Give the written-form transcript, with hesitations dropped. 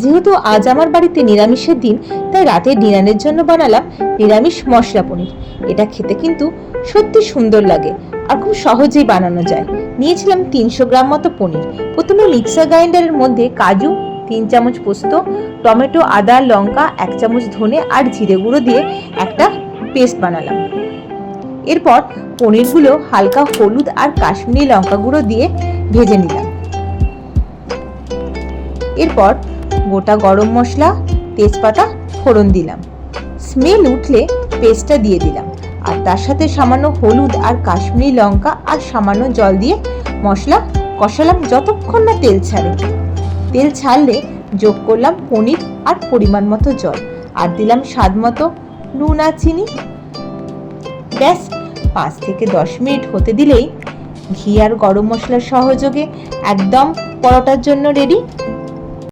যেহেতু আজ আমার বাড়িতে নিরামিষের দিন, তাই রাতে ডিনারের জন্য বানালাম নিরামিষ মশলা পনির। এটা খেতে কিন্তু সত্যি সুন্দর লাগে আর খুব সহজেই বানানো যায়। নিয়েছিলাম 300 গ্রাম মতো পনির। প্রথমে মিক্সার গ্রাইন্ডারের মধ্যে কাজু, 3 চামচ পোস্ত, টমেটো, আদা, লঙ্কা, 1 চামচ ধনে আর জিরে গুঁড়ো দিয়ে একটা পেস্ট বানালাম। এরপর পনিরগুলো হালকা হলুদ আর কাশ্মীরি লঙ্কা গুঁড়ো দিয়ে ভেজে নিলাম। এরপর গোটা গরম মশলা, তেজপাতা ফোড়ন দিলাম। স্মেল উঠলে পেস্টটা দিয়ে দিলাম আর তার সাথে সামান্য হলুদ আর কাশ্মীরি লঙ্কা আর সামান্য জল দিয়ে মশলা কষালাম যতক্ষণ না তেল ছাড়ে। তেল ছাড়লে যোগ করলাম পনির আর পরিমাণ মতো জল আর দিলাম স্বাদ মতো নুন আর চিনি। ব্যাস 5 থেকে 10 মিনিট হতে দিলেই ঘি আর গরম মশলার সহযোগে একদম পরোটার জন্য রেডি।